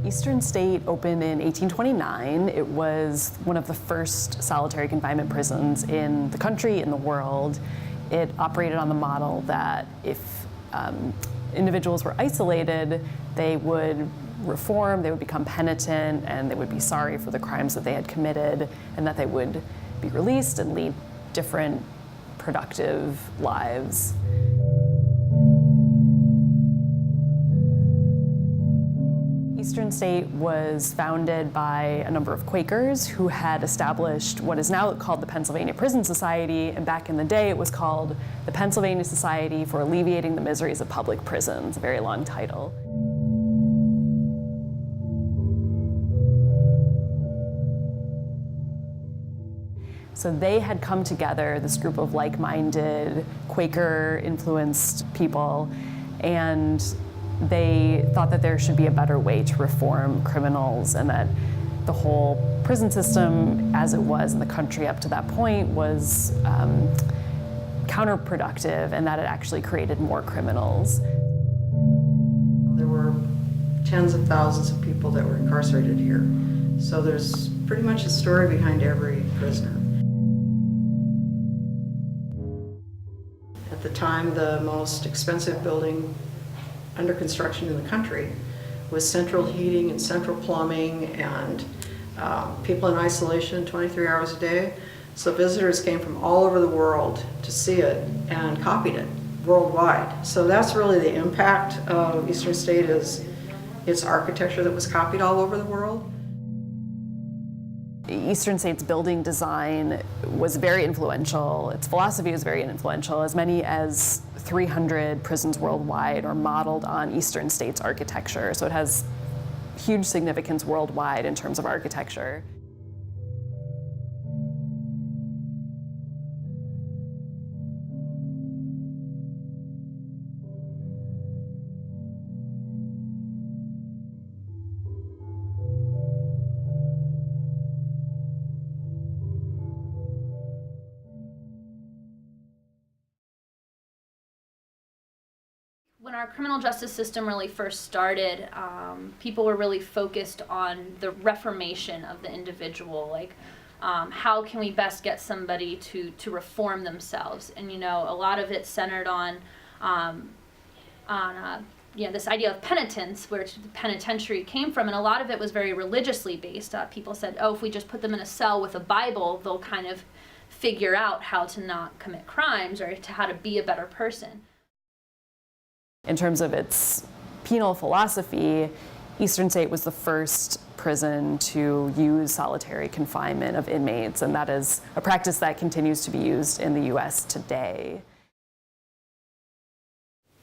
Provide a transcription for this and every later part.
Eastern State opened in 1829. It was one of the first solitary confinement prisons in the country, in the world. It operated on the model that if individuals were isolated, they would reform, they would become penitent, and they would be sorry for the crimes that they had committed, and that they would be released and lead different productive lives. Eastern State was founded by a number of Quakers who had established what is now called the Pennsylvania Prison Society, and back in the day it was called the Pennsylvania Society for Alleviating the Miseries of Public Prisons, a very long title. So they had come together, this group of like-minded, Quaker-influenced people, and they thought that there should be a better way to reform criminals, and that the whole prison system as it was in the country up to that point was counterproductive, and that it actually created more criminals. There were tens of thousands of people that were incarcerated here, so there's pretty much a story behind every prisoner. At the time, the most expensive building under construction in the country with central heating and central plumbing and people in isolation 23 hours a day. So visitors came from all over the world to see it and copied it worldwide. So that's really the impact of Eastern State, is its architecture that was copied all over the world. Eastern State's building design was very influential. Its philosophy was very influential. As many as 300 prisons worldwide are modeled on Eastern State's architecture. So it has huge significance worldwide in terms of architecture. When our criminal justice system really first started, people were really focused on the reformation of the individual. Like, how can we best get somebody to reform themselves? And, you know, a lot of it centered on you know, this idea of penitence, where the penitentiary came from, and a lot of it was very religiously based. People said, oh, if we just put them in a cell with a Bible, they'll kind of figure out how to not commit crimes or how to be a better person. In terms of its penal philosophy, Eastern State was the first prison to use solitary confinement of inmates, and that is a practice that continues to be used in the US today.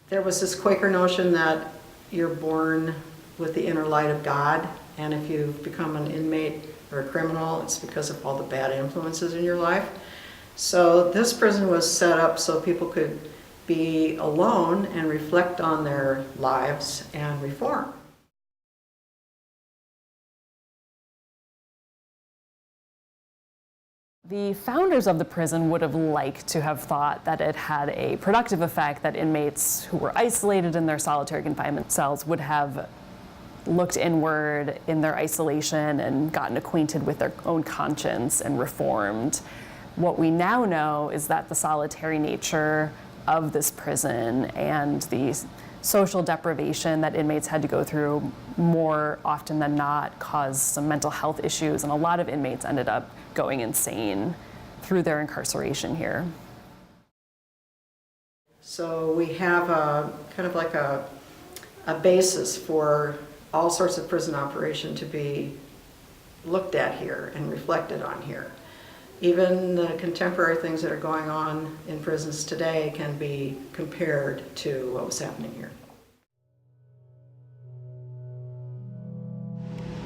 There was this Quaker notion that you're born with the inner light of God, and if you become an inmate or a criminal, it's because of all the bad influences in your life. So this prison was set up so people could be alone and reflect on their lives and reform. The founders of the prison would have liked to have thought that it had a productive effect, that inmates who were isolated in their solitary confinement cells would have looked inward in their isolation and gotten acquainted with their own conscience and reformed. What we now know is that the solitary nature of this prison and the social deprivation that inmates had to go through more often than not caused some mental health issues, and a lot of inmates ended up going insane through their incarceration here. So we have a kind of like a basis for all sorts of prison operation to be looked at here and reflected on here. Even the contemporary things that are going on in prisons today can be compared to what was happening here.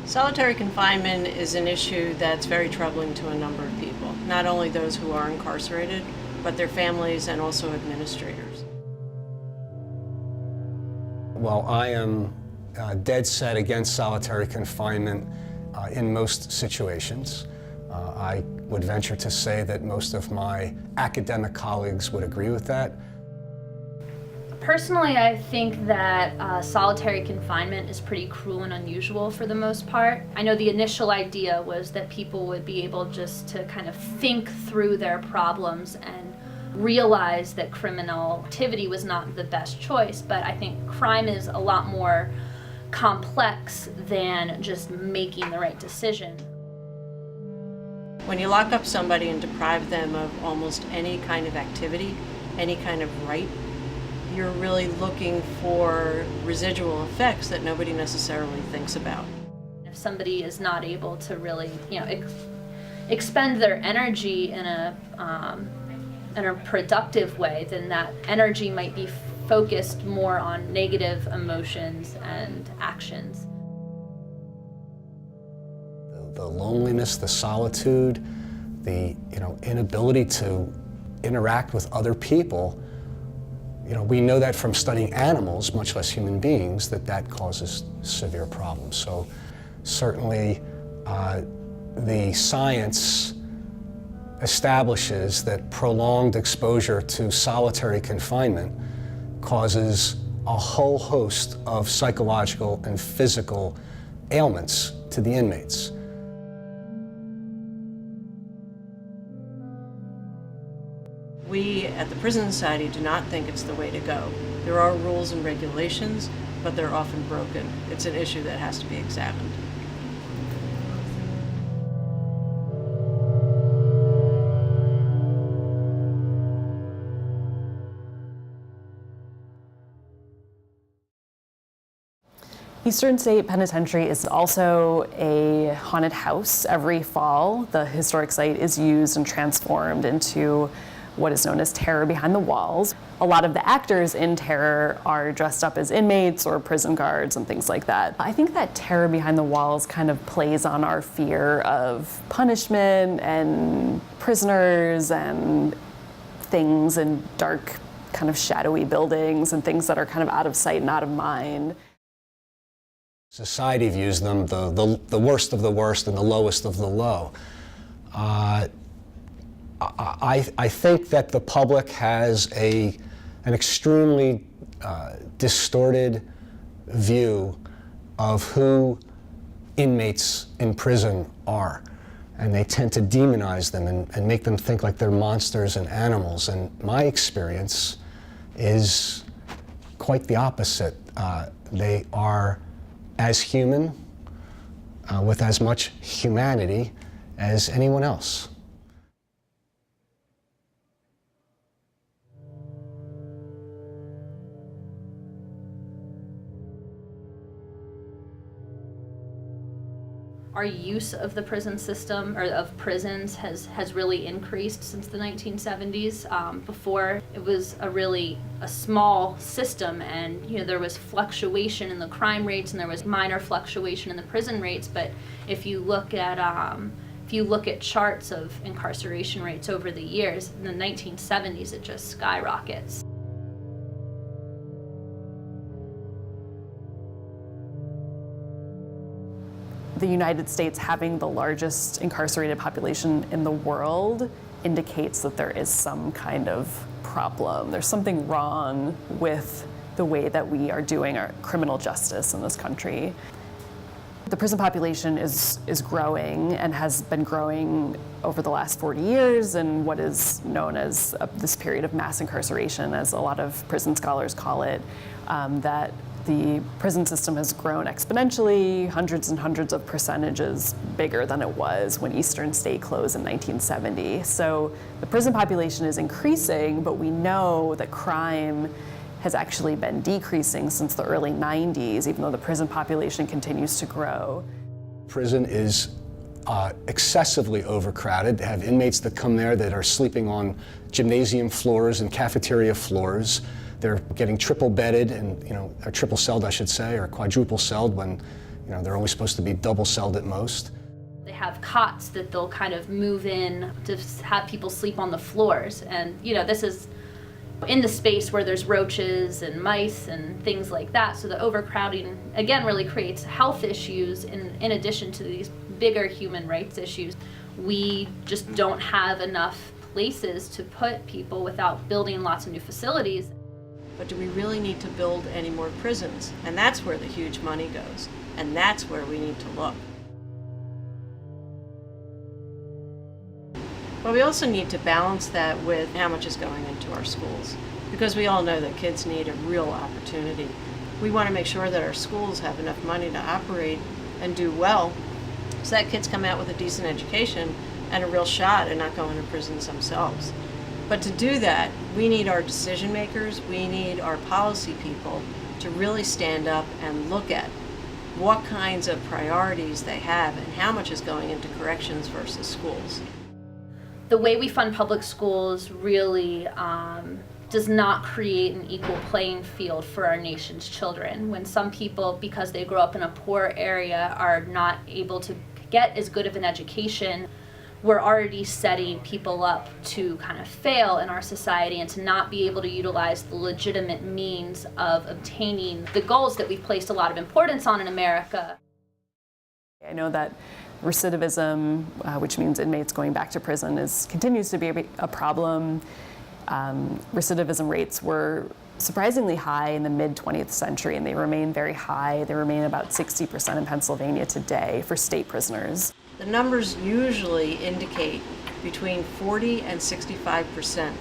Solitary confinement is an issue that's very troubling to a number of people, not only those who are incarcerated, but their families and also administrators. Well, I am dead set against solitary confinement in most situations. I would venture to say that most of my academic colleagues would agree with that. Personally, I think that solitary confinement is pretty cruel and unusual for the most part. I know the initial idea was that people would be able just to kind of think through their problems and realize that criminal activity was not the best choice, but I think crime is a lot more complex than just making the right decision. When you lock up somebody and deprive them of almost any kind of activity, any kind of right, you're really looking for residual effects that nobody necessarily thinks about. If somebody is not able to really, expend their energy in a productive way, then that energy might be focused more on negative emotions and actions. The loneliness, the solitude, the inability to interact with other people. We know that from studying animals, much less human beings, that causes severe problems. So certainly the science establishes that prolonged exposure to solitary confinement causes a whole host of psychological and physical ailments to the inmates. We at the Prison Society do not think it's the way to go. There are rules and regulations, but they're often broken. It's an issue that has to be examined. Eastern State Penitentiary is also a haunted house. Every fall, the historic site is used and transformed into what is known as Terror Behind the Walls. A lot of the actors in Terror are dressed up as inmates or prison guards and things like that. I think that Terror Behind the Walls kind of plays on our fear of punishment and prisoners and things in dark, kind of shadowy buildings and things that are kind of out of sight and out of mind. Society views them the worst of the worst and the lowest of the low. I think that the public has an extremely distorted view of who inmates in prison are. And they tend to demonize them and make them think like they're monsters and animals. And my experience is quite the opposite. They are as human, with as much humanity as anyone else. Our use of the prison system, or of prisons, has really increased since the 1970s. Before, it was a small system, and there was fluctuation in the crime rates, and there was minor fluctuation in the prison rates. But if you look at charts of incarceration rates over the years, in the 1970s it just skyrockets. The United States having the largest incarcerated population in the world indicates that there is some kind of problem. There's something wrong with the way that we are doing our criminal justice in this country. The prison population is growing and has been growing over the last 40 years in what is known as this period of mass incarceration, as a lot of prison scholars call it, that the prison system has grown exponentially, hundreds and hundreds of percentages bigger than it was when Eastern State closed in 1970. So the prison population is increasing, but we know that crime has actually been decreasing since the early 90s, even though the prison population continues to grow. Prison is excessively overcrowded. They have inmates that come there that are sleeping on gymnasium floors and cafeteria floors. They're getting triple bedded and, or triple celled, I should say, or quadruple celled when, they're only supposed to be double celled at most. They have cots that they'll kind of move in to have people sleep on the floors. And, this is in the space where there's roaches and mice and things like that. So the overcrowding, again, really creates health issues in addition to these bigger human rights issues. We just don't have enough places to put people without building lots of new facilities. But do we really need to build any more prisons? And that's where the huge money goes. And that's where we need to look. But we also need to balance that with how much is going into our schools, because we all know that kids need a real opportunity. We want to make sure that our schools have enough money to operate and do well so that kids come out with a decent education and a real shot at not going to prisons themselves. But to do that, we need our decision makers, we need our policy people to really stand up and look at what kinds of priorities they have and how much is going into corrections versus schools. The way we fund public schools really does not create an equal playing field for our nation's children. When some people, because they grow up in a poor area, are not able to get as good of an education, we're already setting people up to kind of fail in our society and to not be able to utilize the legitimate means of obtaining the goals that we've placed a lot of importance on in America. I know that recidivism, which means inmates going back to prison, continues to be a problem. Recidivism rates were surprisingly high in the mid-20th century, and they remain very high. They remain about 60% in Pennsylvania today for state prisoners. The numbers usually indicate between 40 and 65%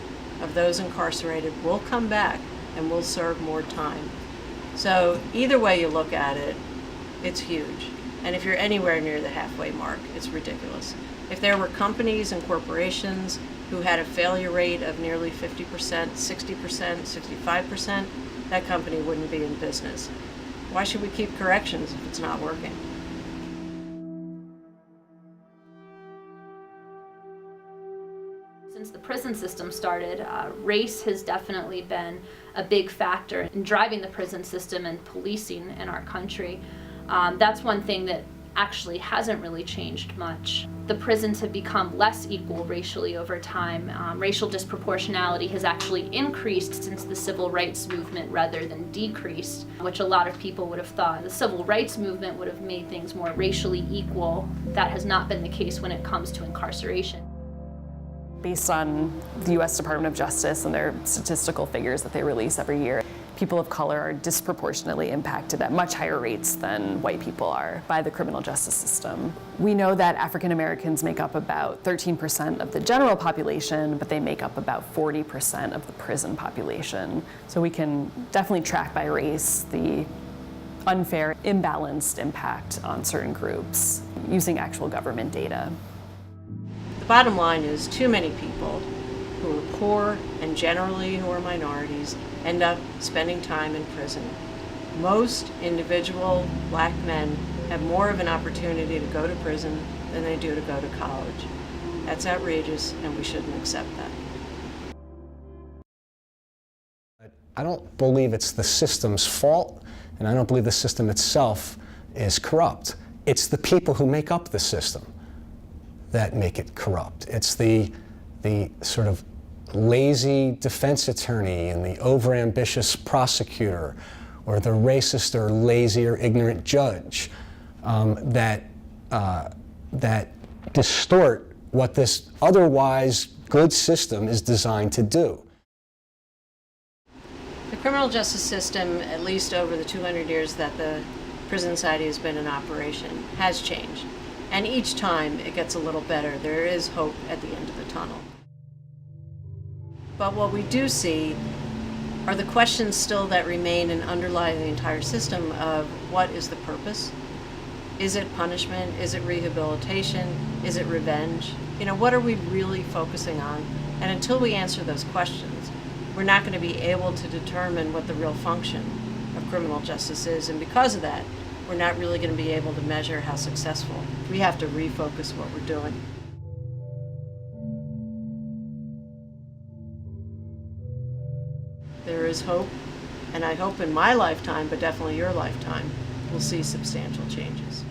of those incarcerated will come back and will serve more time. So either way you look at it, it's huge. And if you're anywhere near the halfway mark, it's ridiculous. If there were companies and corporations who had a failure rate of nearly 50%, 60%, 65%, that company wouldn't be in business. Why should we keep corrections if it's not working? Since the prison system started, race has definitely been a big factor in driving the prison system and policing in our country. That's one thing that actually hasn't really changed much. The prisons have become less equal racially over time. Racial disproportionality has actually increased since the civil rights movement rather than decreased, which a lot of people would have thought the civil rights movement would have made things more racially equal. That has not been the case when it comes to incarceration. Based on the U.S. Department of Justice and their statistical figures that they release every year, people of color are disproportionately impacted at much higher rates than white people are by the criminal justice system. We know that African Americans make up about 13% of the general population, but they make up about 40% of the prison population. So we can definitely track by race the unfair, imbalanced impact on certain groups using actual government data. The bottom line is too many people who are poor and generally who are minorities end up spending time in prison. Most individual black men have more of an opportunity to go to prison than they do to go to college. That's outrageous, and we shouldn't accept that. I don't believe it's the system's fault, and I don't believe the system itself is corrupt. It's the people who make up the system that make it corrupt. It's the sort of lazy defense attorney and the overambitious prosecutor or the racist or lazy or ignorant judge that distort what this otherwise good system is designed to do. The criminal justice system, at least over the 200 years that the prison society has been in operation, has changed. And each time it gets a little better. There is hope at the end of the tunnel. But what we do see are the questions still that remain and underlie the entire system of what is the purpose? Is it punishment? Is it rehabilitation? Is it revenge? What are we really focusing on? And until we answer those questions, we're not going to be able to determine what the real function of criminal justice is. And because of that, we're not really going to be able to measure how successful. We have to refocus what we're doing. There is hope, and I hope in my lifetime, but definitely your lifetime, we'll see substantial changes.